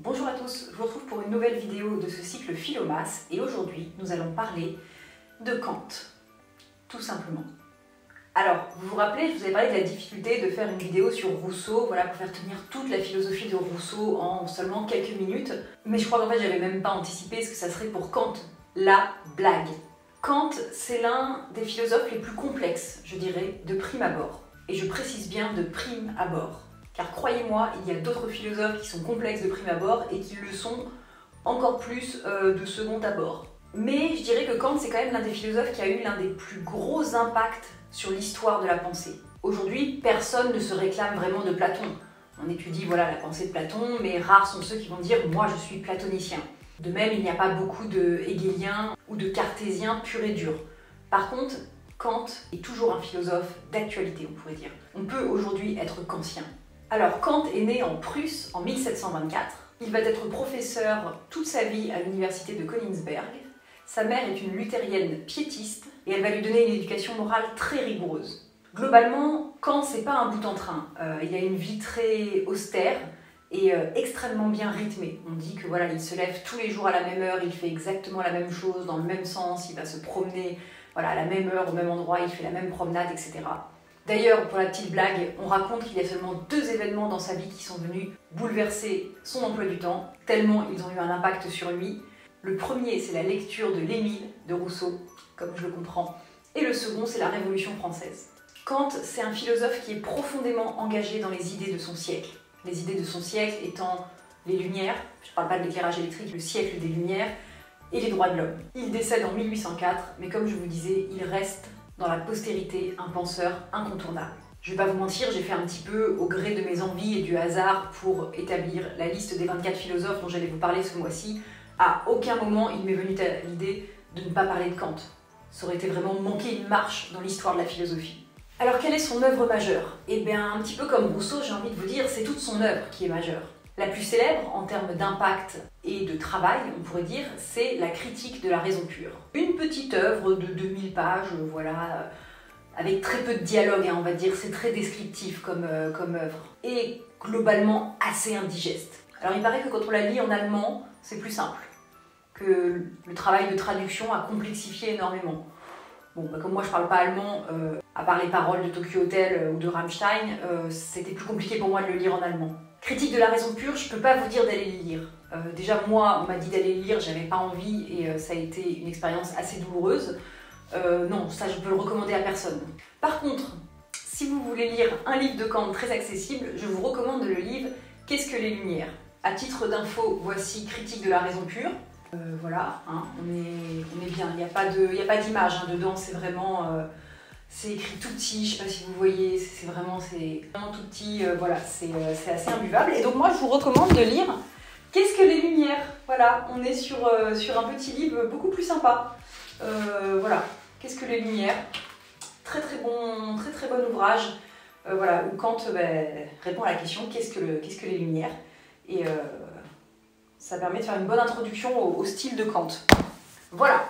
Bonjour à tous, je vous retrouve pour une nouvelle vidéo de ce cycle Philomath et aujourd'hui nous allons parler de Kant, tout simplement. Alors, vous vous rappelez, je vous avais parlé de la difficulté de faire une vidéo sur Rousseau, voilà, pour faire tenir toute la philosophie de Rousseau en seulement quelques minutes, mais je crois qu'en fait j'avais même pas anticipé ce que ça serait pour Kant, la blague. Kant, c'est l'un des philosophes les plus complexes, je dirais, de prime abord. Et je précise bien de prime abord. Car croyez-moi, il y a d'autres philosophes qui sont complexes de prime abord et qui le sont encore plus de second abord. Mais je dirais que Kant, c'est quand même l'un des philosophes qui a eu l'un des plus gros impacts sur l'histoire de la pensée. Aujourd'hui, personne ne se réclame vraiment de Platon. On étudie voilà, la pensée de Platon, mais rares sont ceux qui vont dire « moi je suis platonicien ». De même, il n'y a pas beaucoup de hegéliens ou de cartésiens purs et durs. Par contre, Kant est toujours un philosophe d'actualité, on pourrait dire. On peut aujourd'hui être kantien. Alors, Kant est né en Prusse en 1724. Il va être professeur toute sa vie à l'université de Königsberg. Sa mère est une luthérienne piétiste et elle va lui donner une éducation morale très rigoureuse. Globalement, Kant, c'est pas un bout en train. Il a une vie très austère et extrêmement bien rythmée. On dit que voilà, il se lève tous les jours à la même heure, il fait exactement la même chose, dans le même sens, il va se promener voilà, à la même heure, au même endroit, il fait la même promenade, etc. D'ailleurs, pour la petite blague, on raconte qu'il y a seulement 2 événements dans sa vie qui sont venus bouleverser son emploi du temps, tellement ils ont eu un impact sur lui. Le premier, c'est la lecture de l'Émile de Rousseau, comme je le comprends, et le second, c'est la Révolution française. Kant, c'est un philosophe qui est profondément engagé dans les idées de son siècle. Les idées de son siècle étant les Lumières, je ne parle pas de l'éclairage électrique, le siècle des Lumières, et les droits de l'homme. Il décède en 1804, mais comme je vous disais, il reste dans la postérité un penseur incontournable. Je vais pas vous mentir, j'ai fait un petit peu au gré de mes envies et du hasard pour établir la liste des 24 philosophes dont j'allais vous parler ce mois-ci. À aucun moment il m'est venu à l'idée de ne pas parler de Kant. Ça aurait été vraiment manquer une marche dans l'histoire de la philosophie. Alors quelle est son œuvre majeure? Eh bien, un petit peu comme Rousseau, j'ai envie de vous dire, c'est toute son œuvre qui est majeure. La plus célèbre en termes d'impact et de travail, on pourrait dire, c'est la critique de la raison pure. Une petite œuvre de 2000 pages, voilà, avec très peu de dialogue, hein, on va dire, c'est très descriptif comme œuvre, et globalement assez indigeste. Alors il paraît que quand on la lit en allemand, c'est plus simple, que le travail de traduction a complexifié énormément. Bon, bah, comme moi je parle pas allemand, à part les paroles de Tokyo Hotel ou de Rammstein, c'était plus compliqué pour moi de le lire en allemand. Critique de la raison pure, je peux pas vous dire d'aller le lire. Déjà moi, on m'a dit d'aller le lire, j'avais pas envie et ça a été une expérience assez douloureuse. Non, ça je peux le recommander à personne. Par contre, si vous voulez lire un livre de Kant très accessible, je vous recommande le livre Qu'est-ce que les Lumières? À titre d'info, voici Critique de la raison pure. Voilà, hein, on est bien, il n'y a pas d'image hein, dedans, c'est vraiment... c'est écrit tout petit, je sais pas si vous voyez, c'est vraiment tout petit, voilà, c'est assez imbuvable. Et donc moi je vous recommande de lire Qu'est-ce que les Lumières? Voilà, on est sur un petit livre beaucoup plus sympa. Voilà, Qu'est-ce que les Lumières? Très bon ouvrage, voilà, où Kant répond à la question qu'est-ce que les Lumières? Et ça permet de faire une bonne introduction au style de Kant. Voilà,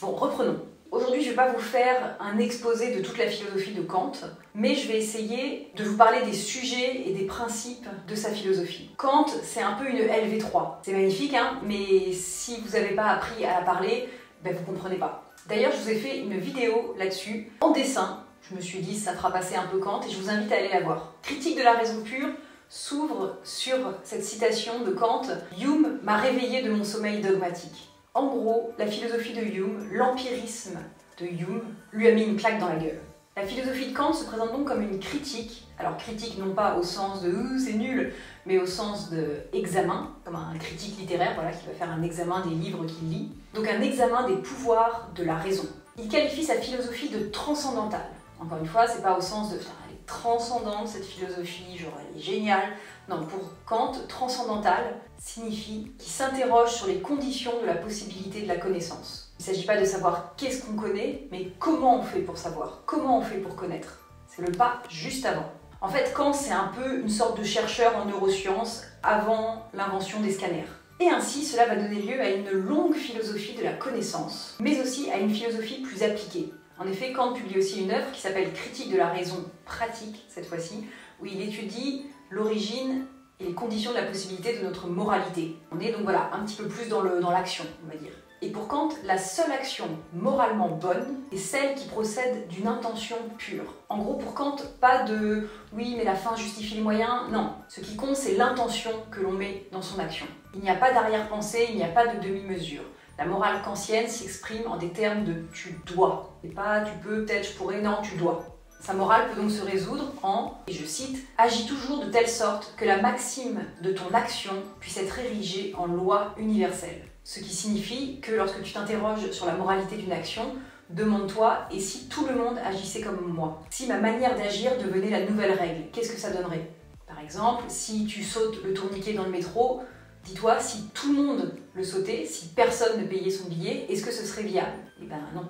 bon, reprenons. Aujourd'hui, je ne vais pas vous faire un exposé de toute la philosophie de Kant, mais je vais essayer de vous parler des sujets et des principes de sa philosophie. Kant, c'est un peu une LV3. C'est magnifique, hein, mais si vous n'avez pas appris à la parler, vous ne comprenez pas. D'ailleurs, je vous ai fait une vidéo là-dessus, en dessin. Je me suis dit, ça fera passer un peu Kant, et je vous invite à aller la voir. Critique de la raison pure s'ouvre sur cette citation de Kant « Hume m'a réveillé de mon sommeil dogmatique ». En gros, la philosophie de Hume, l'empirisme de Hume, lui a mis une claque dans la gueule. La philosophie de Kant se présente donc comme une critique, alors critique non pas au sens de « c'est nul », mais au sens de examen, comme un critique littéraire voilà, qui va faire un examen des livres qu'il lit, donc un examen des pouvoirs de la raison. Il qualifie sa philosophie de transcendantale. Encore une fois, c'est pas au sens de « elle est transcendante cette philosophie, genre elle est géniale ». Non, pour Kant, transcendantal signifie qu'il s'interroge sur les conditions de la possibilité de la connaissance. Il ne s'agit pas de savoir qu'est-ce qu'on connaît, mais comment on fait pour savoir, comment on fait pour connaître. C'est le pas juste avant. En fait, Kant, c'est un peu une sorte de chercheur en neurosciences avant l'invention des scanners. Et ainsi, cela va donner lieu à une longue philosophie de la connaissance, mais aussi à une philosophie plus appliquée. En effet, Kant publie aussi une œuvre qui s'appelle Critique de la raison pratique, cette fois-ci, où il étudie l'origine et les conditions de la possibilité de notre moralité. On est donc voilà, un petit peu plus dans l'action, on va dire. Et pour Kant, la seule action moralement bonne est celle qui procède d'une intention pure. En gros, pour Kant, pas de « oui, mais la fin justifie les moyens », non. Ce qui compte, c'est l'intention que l'on met dans son action. Il n'y a pas d'arrière-pensée, il n'y a pas de demi-mesure. La morale kantienne s'exprime en des termes de « tu dois ». Et pas « tu peux, peut-être, je pourrais », non, tu dois. Sa morale peut donc se résoudre en, et je cite, « agis toujours de telle sorte que la maxime de ton action puisse être érigée en loi universelle ». Ce qui signifie que lorsque tu t'interroges sur la moralité d'une action, demande-toi « et si tout le monde agissait comme moi ?» Si ma manière d'agir devenait la nouvelle règle, qu'est-ce que ça donnerait? Par exemple, si tu sautes le tourniquet dans le métro, dis-toi si tout le monde le sautait, si personne ne payait son billet, est-ce que ce serait viable? Eh ben non.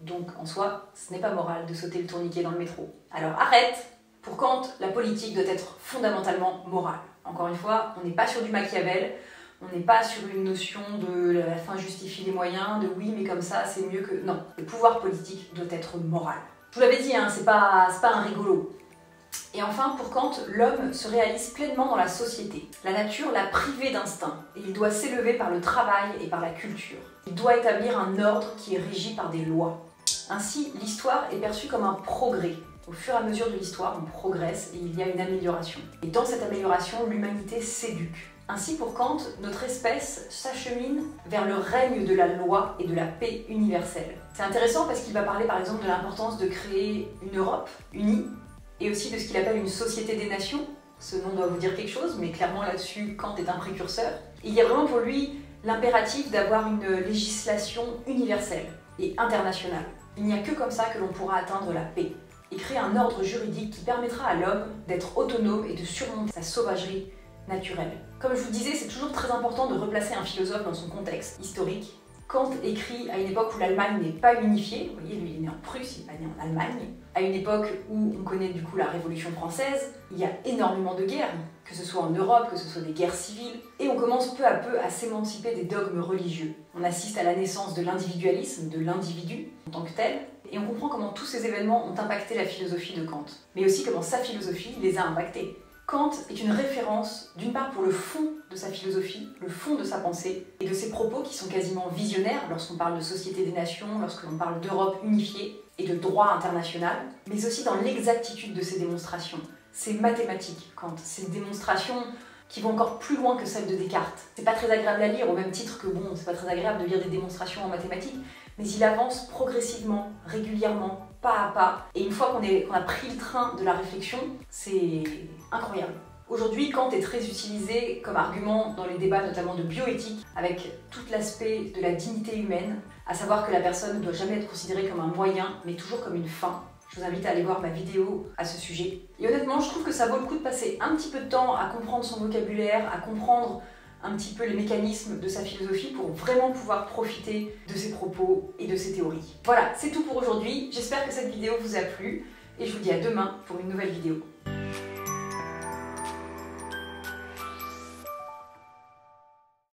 Donc en soi, ce n'est pas moral de sauter le tourniquet dans le métro. Alors arrête! Pour Kant, la politique doit être fondamentalement morale. Encore une fois, on n'est pas sur du Machiavel, on n'est pas sur une notion de la fin justifie les moyens, de oui mais comme ça c'est mieux que... Non, le pouvoir politique doit être moral. Je vous l'avais dit, hein, c'est pas un rigolo. Et enfin, pour Kant, l'homme se réalise pleinement dans la société. La nature l'a privé d'instinct, et il doit s'élever par le travail et par la culture. Il doit établir un ordre qui est régi par des lois. Ainsi, l'histoire est perçue comme un progrès. Au fur et à mesure de l'histoire, on progresse et il y a une amélioration. Et dans cette amélioration, l'humanité s'éduque. Ainsi, pour Kant, notre espèce s'achemine vers le règne de la loi et de la paix universelle. C'est intéressant parce qu'il va parler par exemple de l'importance de créer une Europe unie et aussi de ce qu'il appelle une société des nations. Ce nom doit vous dire quelque chose, mais clairement là-dessus, Kant est un précurseur. Et il y a vraiment pour lui l'impératif d'avoir une législation universelle et internationale. Il n'y a que comme ça que l'on pourra atteindre la paix et créer un ordre juridique qui permettra à l'homme d'être autonome et de surmonter sa sauvagerie naturelle. Comme je vous disais, c'est toujours très important de replacer un philosophe dans son contexte historique. Kant écrit à une époque où l'Allemagne n'est pas unifiée, vous voyez, lui il est né en Prusse, il n'est pas né en Allemagne, à une époque où on connaît du coup la Révolution française, il y a énormément de guerres, que ce soit en Europe, que ce soit des guerres civiles, et on commence peu à peu à s'émanciper des dogmes religieux. On assiste à la naissance de l'individualisme, de l'individu en tant que tel, et on comprend comment tous ces événements ont impacté la philosophie de Kant, mais aussi comment sa philosophie les a impactés. Kant est une référence, d'une part pour le fond de sa philosophie, le fond de sa pensée, et de ses propos qui sont quasiment visionnaires lorsqu'on parle de société des nations, lorsque l'on parle d'Europe unifiée et de droit international, mais aussi dans l'exactitude de ses démonstrations. C'est mathématique, Kant, ces démonstrations qui vont encore plus loin que celles de Descartes. C'est pas très agréable à lire, au même titre que bon, c'est pas très agréable de lire des démonstrations en mathématiques, mais il avance progressivement, régulièrement, pas à pas. Et une fois qu'on a pris le train de la réflexion, c'est incroyable. Aujourd'hui, Kant est très utilisé comme argument dans les débats notamment de bioéthique, avec tout l'aspect de la dignité humaine, à savoir que la personne ne doit jamais être considérée comme un moyen, mais toujours comme une fin. Je vous invite à aller voir ma vidéo à ce sujet. Et honnêtement, je trouve que ça vaut le coup de passer un petit peu de temps à comprendre son vocabulaire, à comprendre un petit peu les mécanismes de sa philosophie pour vraiment pouvoir profiter de ses propos et de ses théories. Voilà, c'est tout pour aujourd'hui. J'espère que cette vidéo vous a plu et je vous dis à demain pour une nouvelle vidéo.